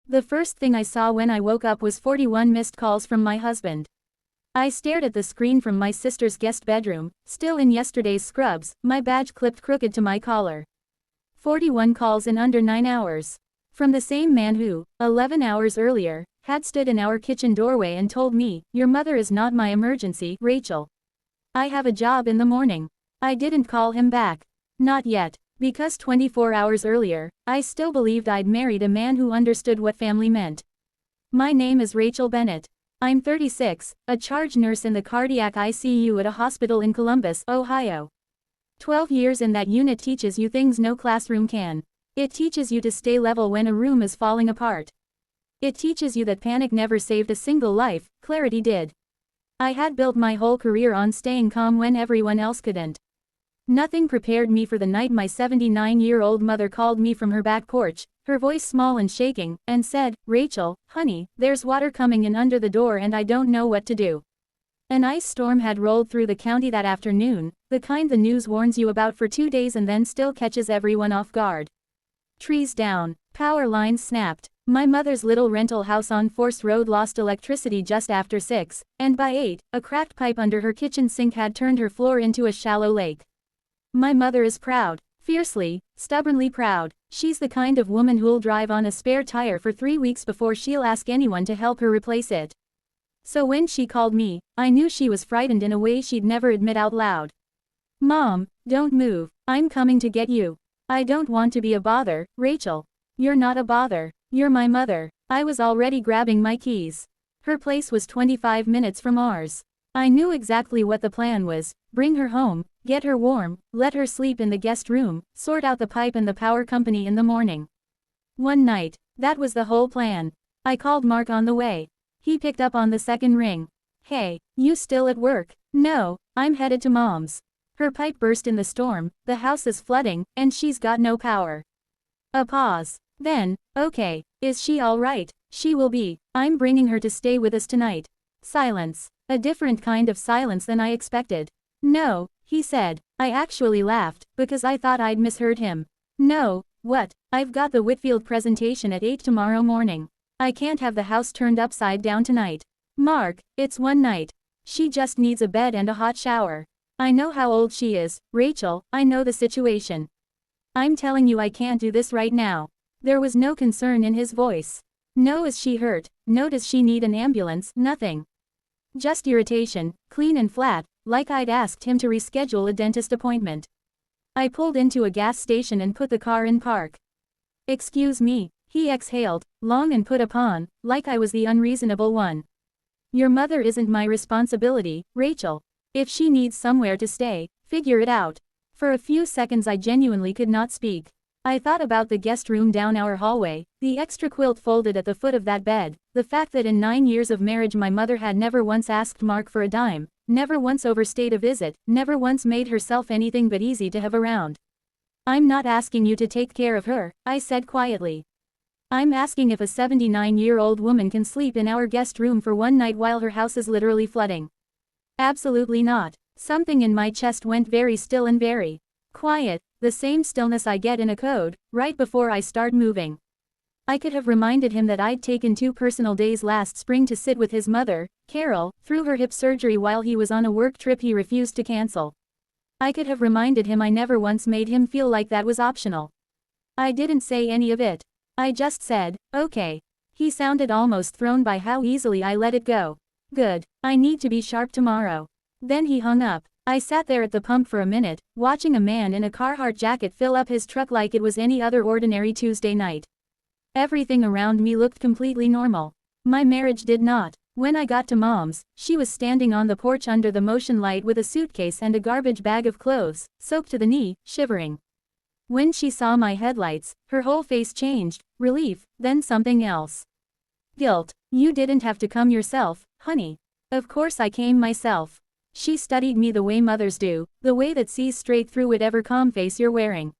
The first thing I saw when I woke up was 41 missed calls from my husband. I stared at the screen from my sister's guest bedroom, still in yesterday's scrubs, my badge clipped crooked to my collar. 41 calls in under 9 hours. From the same man who, 11 hours earlier, had stood in our kitchen doorway and told me, "Your mother is not my emergency, Rachel. I have a job in the morning." I didn't call him back. Not yet. Because 24 hours earlier, I still believed I'd married a man who understood what family meant. My name is Rachel Bennett. I'm 36, a charge nurse in the cardiac ICU at a hospital in Columbus, Ohio. 12 years in that unit teaches you things no classroom can. It teaches you to stay level when a room is falling apart. It teaches you that panic never saved a single life, clarity did. I had built my whole career on staying calm when everyone else couldn't. Nothing prepared me for the night my 79-year-old mother called me from her back porch, her voice small and shaking, and said, "Rachel, honey, there's water coming in under the door and I don't know what to do." An ice storm had rolled through the county that afternoon, the kind the news warns you about for 2 days and then still catches everyone off guard. Trees down, power lines snapped. My mother's little rental house on Force Road lost electricity just after 6, and by 8, a cracked pipe under her kitchen sink had turned her floor into a shallow lake. My mother is proud. Fiercely, stubbornly proud. She's the kind of woman who'll drive on a spare tire for 3 weeks before she'll ask anyone to help her replace it. So when she called me, I knew she was frightened in a way she'd never admit out loud. "Mom, don't move. I'm coming to get you. I don't want to be a bother, Rachel." "You're not a bother. You're my mother." I was already grabbing my keys. Her place was 25 minutes from ours. I knew exactly what the plan was: bring her home, get her warm, let her sleep in the guest room, sort out the pipe and the power company in the morning. One night, that was the whole plan. I called Mark on the way. He picked up on the second ring. "Hey, you still at work?" "No, I'm headed to Mom's. Her pipe burst in the storm, the house is flooding, and she's got no power." A pause. Then, "Okay, is she all right?" "She will be. I'm bringing her to stay with us tonight." Silence. A different kind of silence than I expected. "No," he said. I actually laughed, because I thought I'd misheard him. "No, what? I've got the Whitfield presentation at 8 tomorrow morning. I can't have the house turned upside down tonight." "Mark, it's one night. She just needs a bed and a hot shower." "I know how old she is, Rachel, I know the situation. I'm telling you I can't do this right now." There was no concern in his voice. No is she hurt, no does she need an ambulance, nothing. Just irritation, clean and flat, like I'd asked him to reschedule a dentist appointment. I pulled into a gas station and put the car in park. "Excuse me," he exhaled, long and put upon, like I was the unreasonable one. "Your mother isn't my responsibility, Rachel. If she needs somewhere to stay, figure it out." For a few seconds I genuinely could not speak. I thought about the guest room down our hallway, the extra quilt folded at the foot of that bed, the fact that in 9 years of marriage my mother had never once asked Mark for a dime, never once overstayed a visit, never once made herself anything but easy to have around. "I'm not asking you to take care of her," I said quietly. "I'm asking if a 79-year-old woman can sleep in our guest room for one night while her house is literally flooding." "Absolutely not." Something in my chest went very still and very quiet, the same stillness I get in a code, right before I start moving. I could have reminded him that I'd taken 2 personal days last spring to sit with his mother, Carol, through her hip surgery while he was on a work trip he refused to cancel. I could have reminded him I never once made him feel like that was optional. I didn't say any of it. I just said, "Okay." He sounded almost thrown by how easily I let it go. "Good. I need to be sharp tomorrow." Then he hung up. I sat there at the pump for a minute, watching a man in a Carhartt jacket fill up his truck like it was any other ordinary Tuesday night. Everything around me looked completely normal. My marriage did not. When I got to Mom's, she was standing on the porch under the motion light with a suitcase and a garbage bag of clothes, soaked to the knee, shivering. When she saw my headlights, her whole face changed, relief, then something else. Guilt. "You didn't have to come yourself, honey." Of course I came myself. She studied me the way mothers do, the way that sees straight through whatever calm face you're wearing.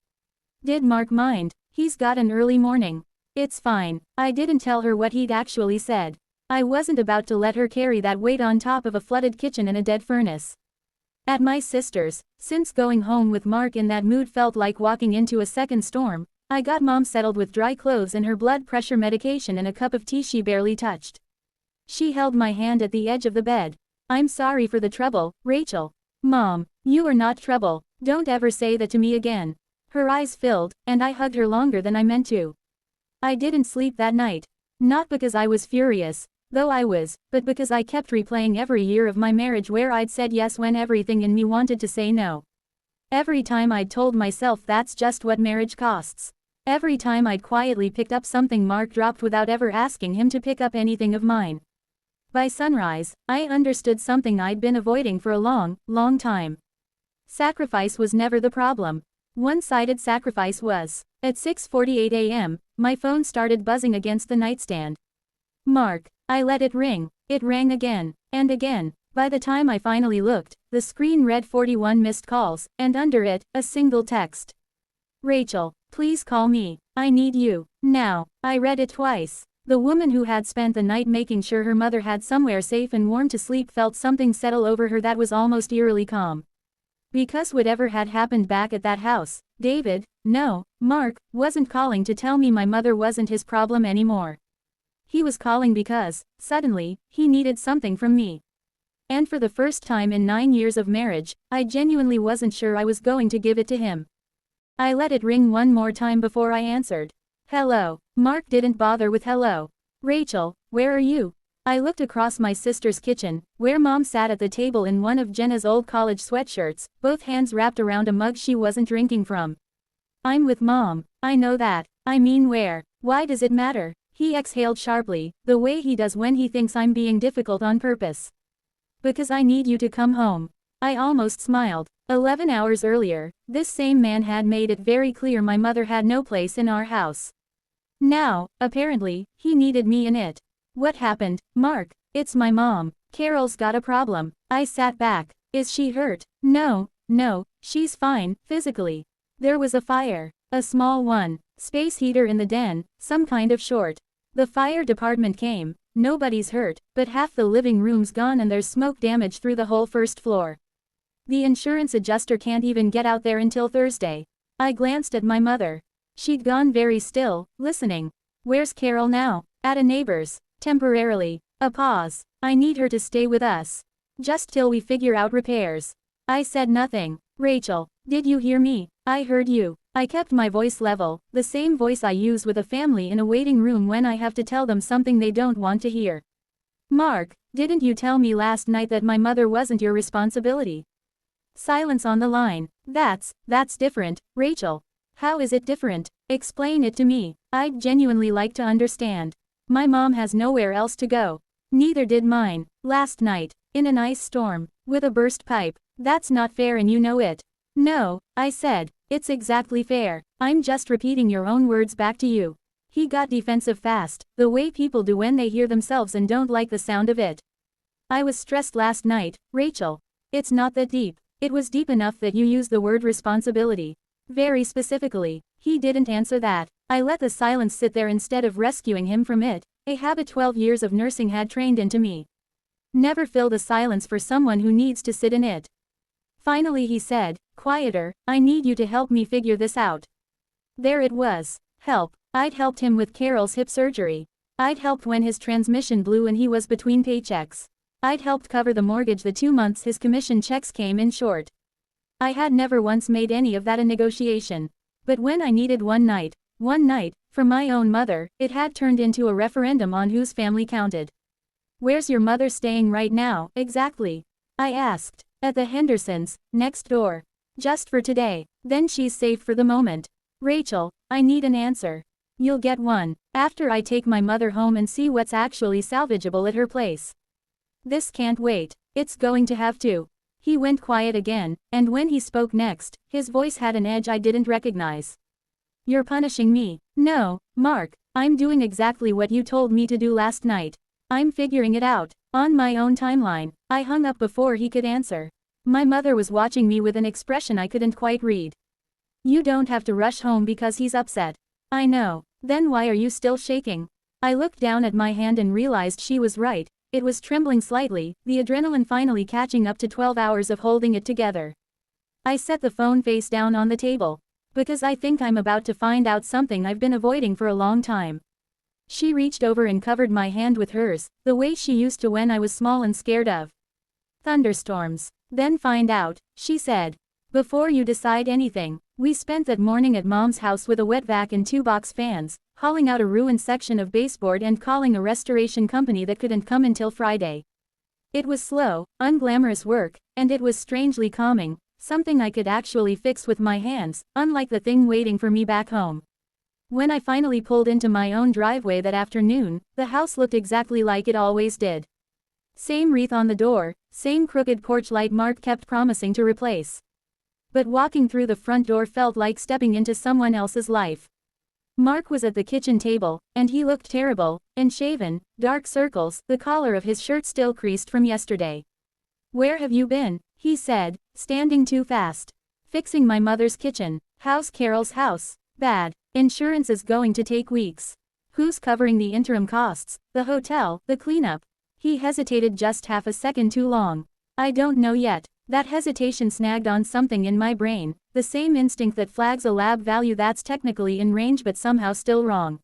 "Did Mark mind? He's got an early morning." "It's fine." I didn't tell her what he'd actually said. I wasn't about to let her carry that weight on top of a flooded kitchen and a dead furnace. At my sister's, since going home with Mark in that mood felt like walking into a second storm, I got Mom settled with dry clothes and her blood pressure medication and a cup of tea she barely touched. She held my hand at the edge of the bed. I'm sorry for the trouble, Rachel. Mom, you are not trouble. Don't ever say that to me again. Her eyes filled, and I hugged her longer than I meant to. I didn't sleep that night. Not because I was furious, though I was, but because I kept replaying every year of my marriage where I'd said yes when everything in me wanted to say no. Every time I'd told myself that's just what marriage costs. Every time I'd quietly picked up something Mark dropped without ever asking him to pick up anything of mine. By sunrise, I understood something I'd been avoiding for a long, long time. Sacrifice was never the problem. One-sided sacrifice was. At 6:48 a.m., my phone started buzzing against the nightstand. Mark. I let it ring. It rang again, and again. By the time I finally looked, the screen read 41 missed calls, and under it, a single text. Rachel, please call me. I need you. Now. I read it twice. The woman who had spent the night making sure her mother had somewhere safe and warm to sleep felt something settle over her that was almost eerily calm. Because whatever had happened back at that house, David, no, Mark, wasn't calling to tell me my mother wasn't his problem anymore. He was calling because, suddenly, he needed something from me. And for the first time in 9 years of marriage, I genuinely wasn't sure I was going to give it to him. I let it ring one more time before I answered. Hello. Mark didn't bother with hello. Rachel, where are you? I looked across my sister's kitchen, where Mom sat at the table in one of Jenna's old college sweatshirts, both hands wrapped around a mug she wasn't drinking from. I'm with Mom. I know that. I mean where? Why does it matter? He exhaled sharply, the way he does when he thinks I'm being difficult on purpose. Because I need you to come home. I almost smiled. 11 hours earlier, this same man had made it very clear my mother had no place in our house. Now, apparently, he needed me in it. What happened, Mark? It's my mom. Carol's got a problem. I sat back. Is she hurt? No, she's fine, physically. There was a fire. A small one. Space heater in the den, some kind of short. The fire department came. Nobody's hurt, but half the living room's gone and there's smoke damage through the whole first floor. The insurance adjuster can't even get out there until Thursday. I glanced at my mother. She'd gone very still, listening. Where's Carol now? At a neighbor's. Temporarily. A pause. I need her to stay with us. Just till we figure out repairs. I said nothing. Rachel, did you hear me? I heard you. I kept my voice level, the same voice I use with a family in a waiting room when I have to tell them something they don't want to hear. Mark, didn't you tell me last night that my mother wasn't your responsibility? Silence on the line. That's different, Rachel. How is it different? Explain it to me. I'd genuinely like to understand. My mom has nowhere else to go. Neither did mine. Last night, in an ice storm, with a burst pipe. That's not fair and you know it. No, I said, it's exactly fair. I'm just repeating your own words back to you. He got defensive fast, the way people do when they hear themselves and don't like the sound of it. I was stressed last night, Rachel. It's not that deep. It was deep enough that you used the word responsibility. Very specifically. He didn't answer that. I let the silence sit there instead of rescuing him from it, a habit 12 years of nursing had trained into me. Never fill the silence for someone who needs to sit in it. Finally he said, quieter, I need you to help me figure this out. There it was. Help. I'd helped him with Carol's hip surgery. I'd helped when his transmission blew and he was between paychecks. I'd helped cover the mortgage the 2 months his commission checks came in short. I had never once made any of that a negotiation. But when I needed one night, for my own mother, it had turned into a referendum on whose family counted. Where's your mother staying right now, exactly? I asked. At the Hendersons, next door. Just for today. Then she's safe for the moment. Rachel, I need an answer. You'll get one. After I take my mother home and see what's actually salvageable at her place. This can't wait. It's going to have to. He went quiet again, and when he spoke next, his voice had an edge I didn't recognize. You're punishing me. No, Mark, I'm doing exactly what you told me to do last night. I'm figuring it out, on my own timeline. I hung up before he could answer. My mother was watching me with an expression I couldn't quite read. You don't have to rush home because he's upset. I know. Then why are you still shaking? I looked down at my hand and realized she was right. It was trembling slightly, the adrenaline finally catching up to 12 hours of holding it together. I set the phone face down on the table. Because I think I'm about to find out something I've been avoiding for a long time. She reached over and covered my hand with hers, the way she used to when I was small and scared of thunderstorms. Then find out, she said. Before you decide anything. We spent that morning at Mom's house with a wet vac and 2-box fans, hauling out a ruined section of baseboard and calling a restoration company that couldn't come until Friday. It was slow, unglamorous work, and it was strangely calming, something I could actually fix with my hands, unlike the thing waiting for me back home. When I finally pulled into my own driveway that afternoon, the house looked exactly like it always did. Same wreath on the door, same crooked porch light Mark kept promising to replace. But walking through the front door felt like stepping into someone else's life. Mark was at the kitchen table, and he looked terrible, unshaven, dark circles, the collar of his shirt still creased from yesterday. "Where have you been?" he said, standing too fast. "Fixing my mother's kitchen." "How's Carol's house?" "Bad. Insurance is going to take weeks." "Who's covering the interim costs?" "The hotel, the cleanup." He hesitated just half a second too long. "I don't know yet." That hesitation snagged on something in my brain, the same instinct that flags a lab value that's technically in range but somehow still wrong.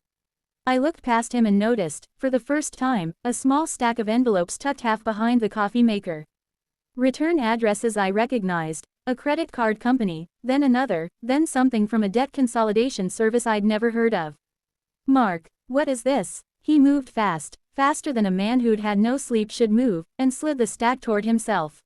I looked past him and noticed, for the first time, a small stack of envelopes tucked half behind the coffee maker. Return addresses I recognized, a credit card company, then another, then something from a debt consolidation service I'd never heard of. "Mark, what is this?" He moved fast, faster than a man who'd had no sleep should move, and slid the stack toward himself.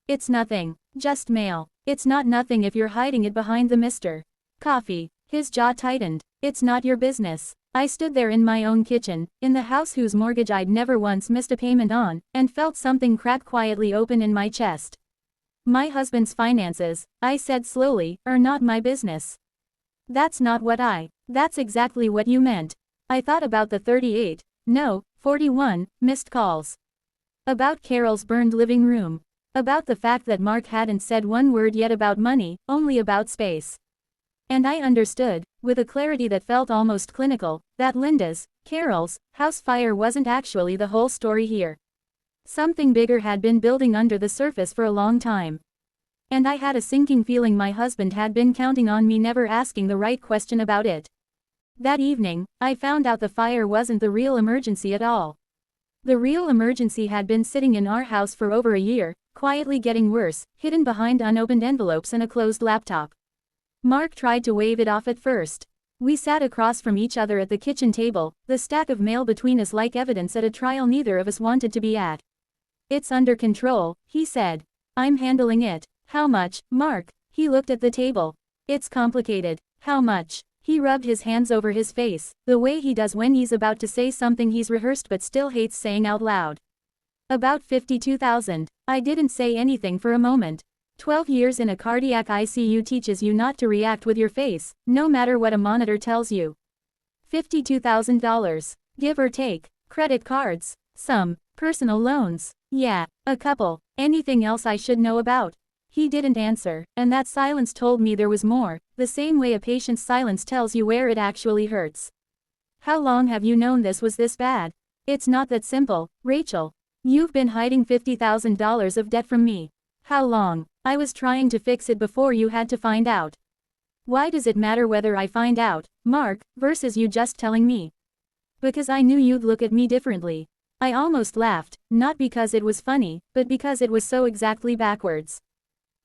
"It's nothing. Just mail." "It's not nothing if you're hiding it behind the Mr. Coffee." His jaw tightened. "It's not your business." I stood there in my own kitchen, in the house whose mortgage I'd never once missed a payment on, and felt something crack quietly open in my chest. "My husband's finances," I said slowly, "are not my business." That's exactly what you meant." I thought about the 38, no, 41, missed calls. About Carol's burned living room. About the fact that Mark hadn't said one word yet about money, only about space. And I understood, with a clarity that felt almost clinical, that Linda's, Carol's, house fire wasn't actually the whole story here. Something bigger had been building under the surface for a long time. And I had a sinking feeling my husband had been counting on me never asking the right question about it. That evening, I found out the fire wasn't the real emergency at all. The real emergency had been sitting in our house for over a year, quietly getting worse, hidden behind unopened envelopes and a closed laptop. Mark tried to wave it off at first. We sat across from each other at the kitchen table, the stack of mail between us like evidence at a trial neither of us wanted to be at. "It's under control," he said. "I'm handling it." "How much, Mark?" He looked at the table. "It's complicated." "How much?" He rubbed his hands over his face, the way he does when he's about to say something he's rehearsed but still hates saying out loud. "About 52,000. I didn't say anything for a moment. 12 years in a cardiac ICU teaches you not to react with your face, no matter what a monitor tells you. $52,000. Give or take. Credit cards. Some. Personal loans. Yeah, a couple. Anything else I should know about?" He didn't answer, and that silence told me there was more, the same way a patient's silence tells you where it actually hurts. "How long have you known this was this bad?" "It's not that simple, Rachel. You've been hiding $50,000 of debt from me." "How long?" "I was trying to fix it before you had to find out." "Why does it matter whether I find out, Mark, versus you just telling me?" "Because I knew you'd look at me differently." I almost laughed, not because it was funny, but because it was so exactly backwards.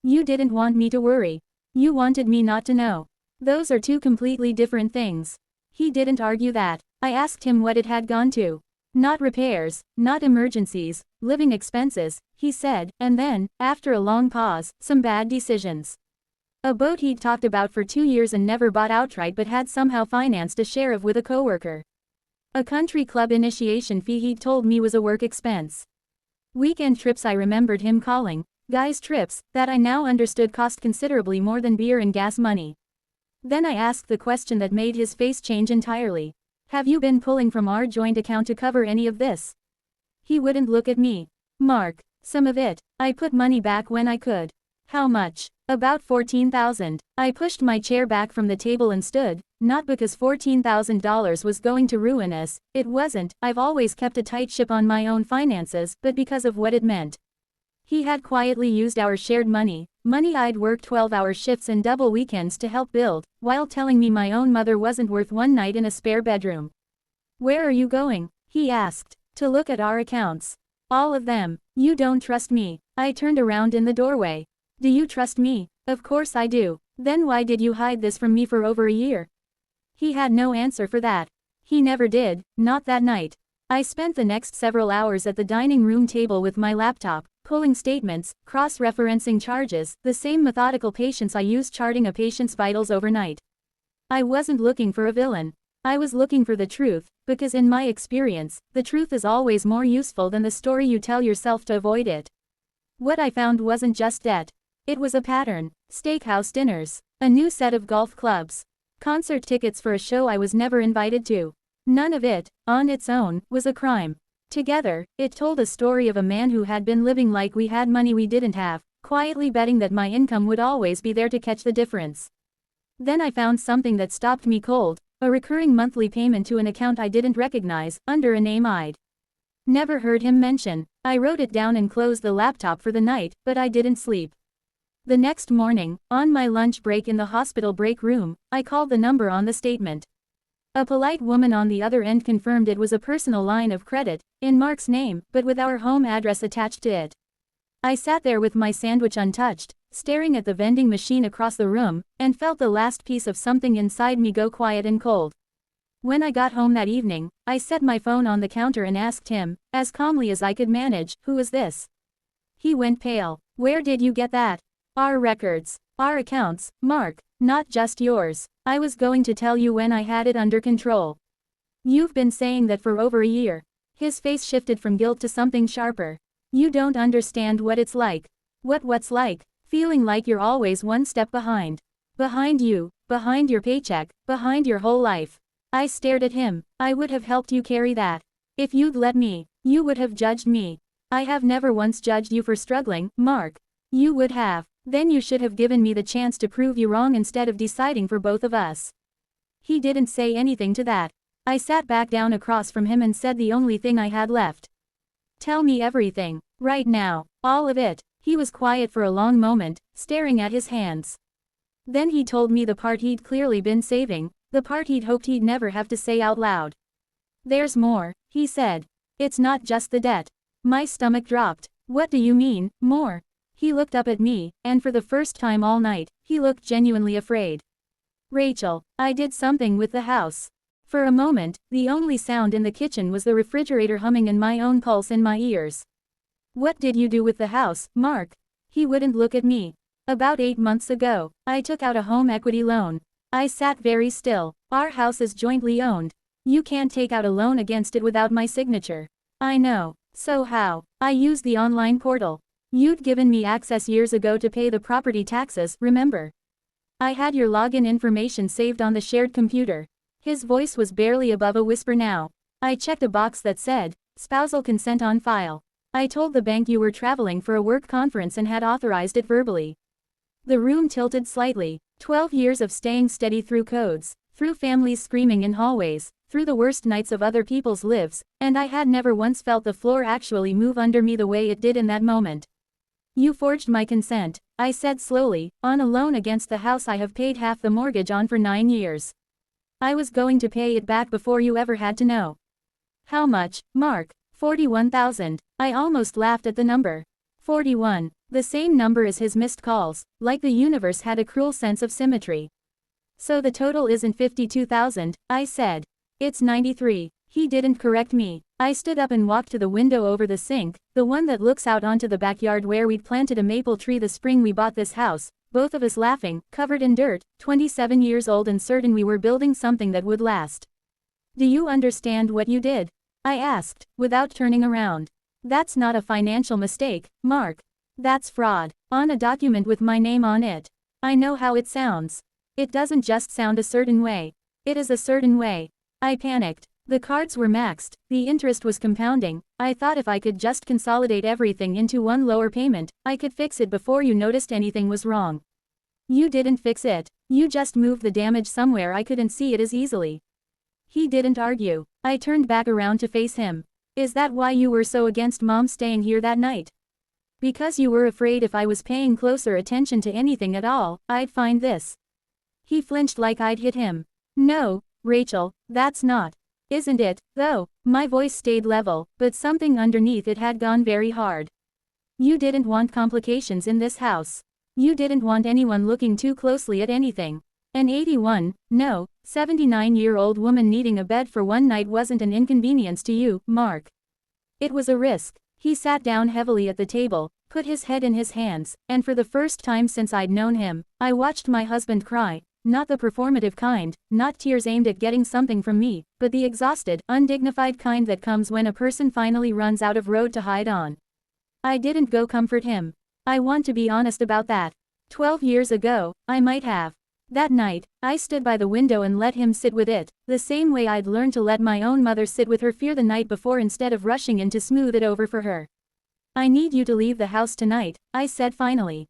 "You didn't want me to worry. You wanted me not to know. Those are two completely different things." He didn't argue that. I asked him what it had gone to. "Not repairs, not emergencies, living expenses," he said, and then, after a long pause, "some bad decisions. A boat he'd talked about for 2 years and never bought outright but had somehow financed a share of with a coworker. A country club initiation fee he'd told me was a work expense. Weekend trips I remembered him calling, guys' trips, that I now understood cost considerably more than beer and gas money. Then I asked the question that made his face change entirely. "Have you been pulling from our joint account to cover any of this?" He wouldn't look at me. "Mark, some of it. I put money back when I could." "How much?" "About 14,000. I pushed my chair back from the table and stood, not because $14,000 was going to ruin us, it wasn't, I've always kept a tight ship on my own finances, but because of what it meant. He had quietly used our shared money, Money I'd work 12-hour shifts and double weekends to help build, while telling me my own mother wasn't worth one night in a spare bedroom. "Where are you going?" he asked. "To look at our accounts. All of them. You don't trust me." I turned around in the doorway. "Do you trust me?" "Of course I do." "Then why did you hide this from me for over a year?" He had no answer for that. He never did, not that night. I spent the next several hours at the dining room table with my laptop, pulling statements, cross-referencing charges, the same methodical patience I used charting a patient's vitals overnight. I wasn't looking for a villain. I was looking for the truth, because in my experience, the truth is always more useful than the story you tell yourself to avoid it. What I found wasn't just debt. It was a pattern: steakhouse dinners, a new set of golf clubs, concert tickets for a show I was never invited to. None of it, on its own, was a crime. Together, it told a story of a man who had been living like we had money we didn't have, quietly betting that my income would always be there to catch the difference. Then I found something that stopped me cold, a recurring monthly payment to an account I didn't recognize, under a name I'd never heard him mention. I wrote it down and closed the laptop for the night, but I didn't sleep. The next morning, on my lunch break in the hospital break room, I called the number on the statement. A polite woman on the other end confirmed it was a personal line of credit, in Mark's name, but with our home address attached to it. I sat there with my sandwich untouched, staring at the vending machine across the room, and felt the last piece of something inside me go quiet and cold. When I got home that evening, I set my phone on the counter and asked him, as calmly as I could manage, "Who is this?" He went pale. "Where did you get that?" "Our records. Our accounts, Mark, not just yours. I was going to tell you when I had it under control. You've been saying that for over a year." His face shifted from guilt to something sharper. "You don't understand what it's like." What's like?" "Feeling like you're always one step behind. Behind you, behind your paycheck, behind your whole life." I stared at him. "I would have helped you carry that. If you'd let me. You would have judged me." "I have never once judged you for struggling, Mark." "You would have. Then you should have given me the chance to prove you wrong instead of deciding for both of us." He didn't say anything to that. I sat back down across from him and said the only thing I had left. "Tell me everything. Right now. All of it." He was quiet for a long moment, staring at his hands. Then he told me the part he'd clearly been saving, the part he'd hoped he'd never have to say out loud. "There's more," he said. "It's not just the debt." My stomach dropped. "What do you mean, more?" He looked up at me, and for the first time all night, he looked genuinely afraid. "Rachel, I did something with the house." For a moment, the only sound in the kitchen was the refrigerator humming and my own pulse in my ears. "What did you do with the house, Mark?" He wouldn't look at me. "About 8 months ago, I took out a home equity loan." I sat very still. "Our house is jointly owned. You can't take out a loan against it without my signature." "I know. So how?" "I used the online portal. You'd given me access years ago to pay the property taxes, remember? I had your login information saved on the shared computer." His voice was barely above a whisper now. "I checked a box that said, spousal consent on file. I told the bank you were traveling for a work conference and had authorized it verbally." The room tilted slightly. 12 years of staying steady through codes, through families screaming in hallways, through the worst nights of other people's lives, and I had never once felt the floor actually move under me the way it did in that moment. "You forged my consent," I said slowly, "on a loan against the house I have paid half the mortgage on for 9 years. I was going to pay it back before you ever had to know." "How much, Mark?" $41,000. I almost laughed at the number. 41. The same number as his missed calls, like the universe had a cruel sense of symmetry. "So the total isn't 52,000, I said. "It's 93. He didn't correct me. I stood up and walked to the window over the sink, the one that looks out onto the backyard where we'd planted a maple tree the spring we bought this house, both of us laughing, covered in dirt, 27 years old and certain we were building something that would last. "Do you understand what you did?" I asked, without turning around. "That's not a financial mistake, Mark. That's fraud, on a document with my name on it. I know how it sounds. It doesn't just sound a certain way. It is a certain way." I panicked. The cards were maxed, the interest was compounding. I thought if I could just consolidate everything into one lower payment, I could fix it before you noticed anything was wrong. "You didn't fix it. You just moved the damage somewhere I couldn't see it as easily." He didn't argue. I turned back around to face him. "Is that why you were so against Mom staying here that night?" Because you were afraid if I was paying closer attention to anything at all, I'd find this. He flinched like I'd hit him. No, Rachel, that's not. Isn't it, though? My voice stayed level, but something underneath it had gone very hard. You didn't want complications in this house. You didn't want anyone looking too closely at anything. An 79-year-old woman needing a bed for one night wasn't an inconvenience to you, Mark. It was a risk. He sat down heavily at the table, put his head in his hands, and for the first time since I'd known him, I watched my husband cry. Not the performative kind, not tears aimed at getting something from me, but the exhausted, undignified kind that comes when a person finally runs out of road to hide on. I didn't go comfort him. I want to be honest about that. 12 years ago, I might have. That night, I stood by the window and let him sit with it, the same way I'd learned to let my own mother sit with her fear the night before instead of rushing in to smooth it over for her. I need you to leave the house tonight, I said finally.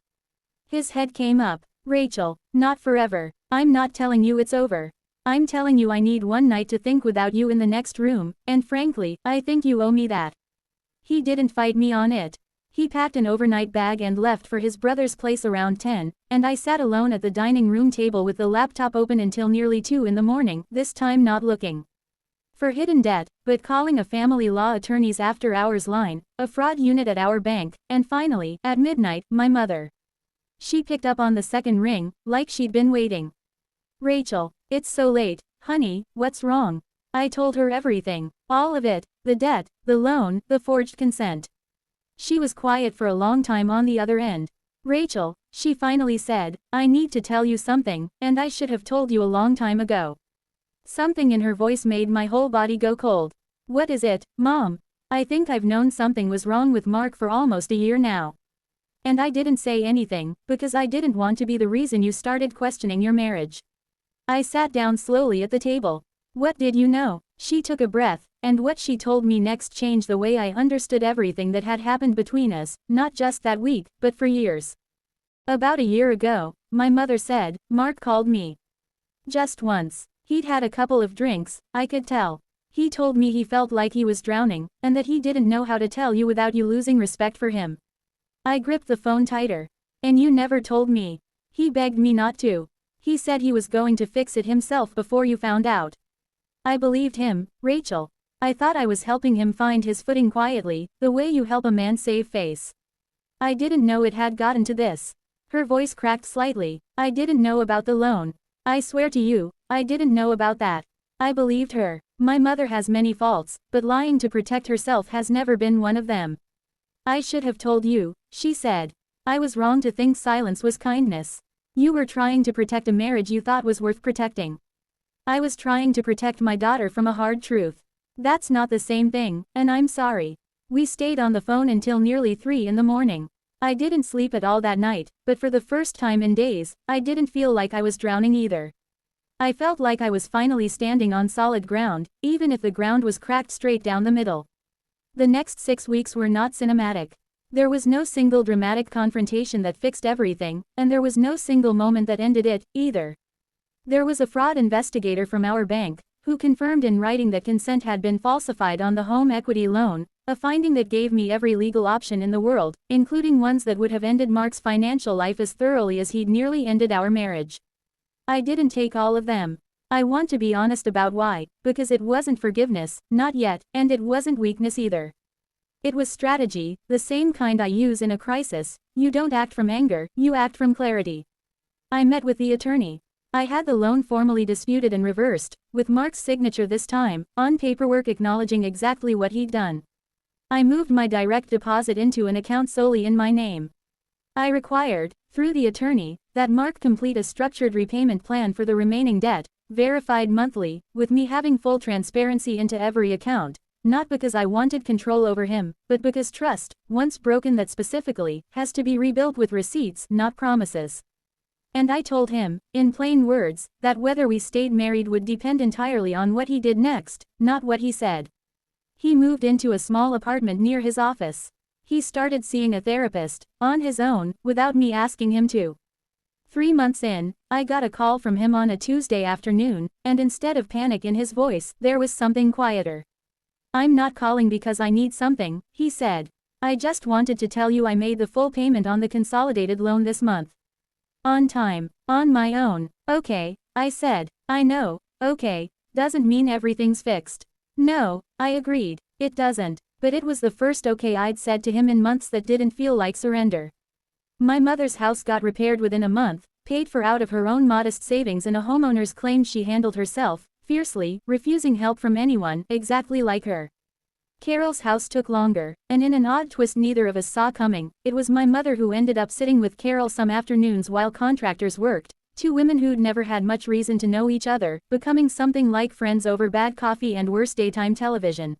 His head came up. Rachel, not forever. I'm not telling you it's over. I'm telling you I need one night to think without you in the next room, and frankly, I think you owe me that. He didn't fight me on it. He packed an overnight bag and left for his brother's place around 10, and I sat alone at the dining room table with the laptop open until nearly 2 in the morning, this time not looking for hidden debt, but calling a family law attorney's after-hours line, a fraud unit at our bank, and finally, at midnight, my mother. She picked up on the second ring, like she'd been waiting. Rachel, it's so late, honey, what's wrong? I told her everything, all of it, the debt, the loan, the forged consent. She was quiet for a long time on the other end. Rachel, she finally said, I need to tell you something, and I should have told you a long time ago. Something in her voice made my whole body go cold. What is it, Mom? I think I've known something was wrong with Mark for almost a year now. And I didn't say anything, because I didn't want to be the reason you started questioning your marriage. I sat down slowly at the table. What did you know? She took a breath, and what she told me next changed the way I understood everything that had happened between us, not just that week, but for years. About a year ago, my mother said, Mark called me. Just once. He'd had a couple of drinks, I could tell. He told me he felt like he was drowning, and that he didn't know how to tell you without you losing respect for him. I gripped the phone tighter. And you never told me. He begged me not to. He said he was going to fix it himself before you found out. I believed him, Rachel. I thought I was helping him find his footing quietly, the way you help a man save face. I didn't know it had gotten to this. Her voice cracked slightly. I didn't know about the loan. I swear to you, I didn't know about that. I believed her. My mother has many faults, but lying to protect herself has never been one of them. I should have told you, she said. I was wrong to think silence was kindness. You were trying to protect a marriage you thought was worth protecting. I was trying to protect my daughter from a hard truth. That's not the same thing, and I'm sorry. We stayed on the phone until nearly 3 in the morning. I didn't sleep at all that night, but for the first time in days, I didn't feel like I was drowning either. I felt like I was finally standing on solid ground, even if the ground was cracked straight down the middle. The next 6 weeks were not cinematic. There was no single dramatic confrontation that fixed everything, and there was no single moment that ended it, either. There was a fraud investigator from our bank, who confirmed in writing that consent had been falsified on the home equity loan, a finding that gave me every legal option in the world, including ones that would have ended Mark's financial life as thoroughly as he'd nearly ended our marriage. I didn't take all of them. I want to be honest about why, because it wasn't forgiveness, not yet, and it wasn't weakness either. It was strategy, the same kind I use in a crisis. You don't act from anger, you act from clarity. I met with the attorney. I had the loan formally disputed and reversed, with Mark's signature this time, on paperwork acknowledging exactly what he'd done. I moved my direct deposit into an account solely in my name. I required, through the attorney, that Mark complete a structured repayment plan for the remaining debt, verified monthly, with me having full transparency into every account, not because I wanted control over him, but because trust, once broken that specifically, has to be rebuilt with receipts, not promises. And I told him, in plain words, that whether we stayed married would depend entirely on what he did next, not what he said. He moved into a small apartment near his office. He started seeing a therapist, on his own, without me asking him to. 3 months in, I got a call from him on a Tuesday afternoon, and instead of panic in his voice, there was something quieter. I'm not calling because I need something, he said. I just wanted to tell you I made the full payment on the consolidated loan this month. On time, on my own. Okay, I said. I know, okay, doesn't mean everything's fixed. No, I agreed. It doesn't, but it was the first okay I'd said to him in months that didn't feel like surrender. My mother's house got repaired within a month, paid for out of her own modest savings, and a homeowner's claimed she handled herself, fiercely, refusing help from anyone, exactly like her. Carol's house took longer, and in an odd twist neither of us saw coming, it was my mother who ended up sitting with Carol some afternoons while contractors worked, two women who'd never had much reason to know each other, becoming something like friends over bad coffee and worse daytime television.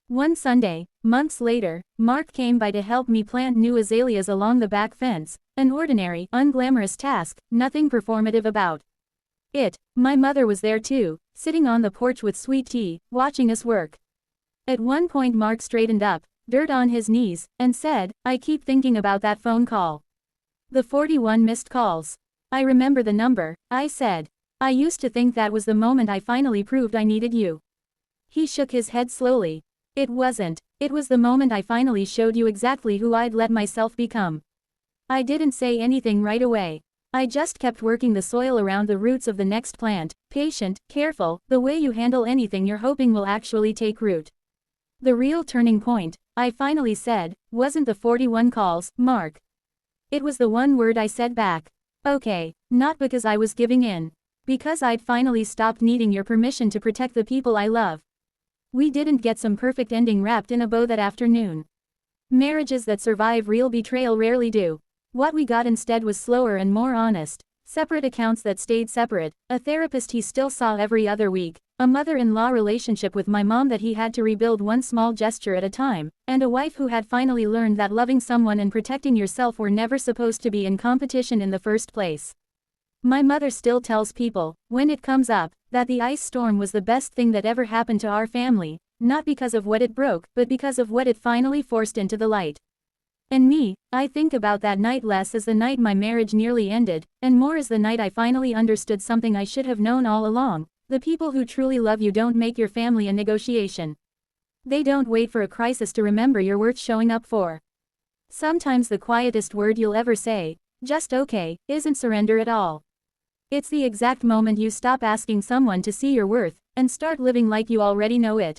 One Sunday, months later, Mark came by to help me plant new azaleas along the back fence, an ordinary, unglamorous task, nothing performative about it. My mother was there too, sitting on the porch with sweet tea, watching us work. At one point Mark straightened up, dirt on his knees, and said, "I keep thinking about that phone call. The 41 missed calls. I remember the number," I said. "I used to think that was the moment I finally proved I needed you." He shook his head slowly. "It wasn't. It was the moment I finally showed you exactly who I'd let myself become." I didn't say anything right away. I just kept working the soil around the roots of the next plant, patient, careful, the way you handle anything you're hoping will actually take root. The real turning point, I finally said, wasn't the 41 calls, Mark. It was the one word I said back. Okay, not because I was giving in. Because I'd finally stopped needing your permission to protect the people I love. We didn't get some perfect ending wrapped in a bow that afternoon. Marriages that survive real betrayal rarely do. What we got instead was slower and more honest. Separate accounts that stayed separate, a therapist he still saw every other week, a mother-in-law relationship with my mom that he had to rebuild one small gesture at a time, and a wife who had finally learned that loving someone and protecting yourself were never supposed to be in competition in the first place. My mother still tells people, when it comes up, that the ice storm was the best thing that ever happened to our family, not because of what it broke, but because of what it finally forced into the light. And me, I think about that night less as the night my marriage nearly ended, and more as the night I finally understood something I should have known all along. The people who truly love you don't make your family a negotiation. They don't wait for a crisis to remember you're worth showing up for. Sometimes the quietest word you'll ever say, just okay, isn't surrender at all. It's the exact moment you stop asking someone to see your worth, and start living like you already know it.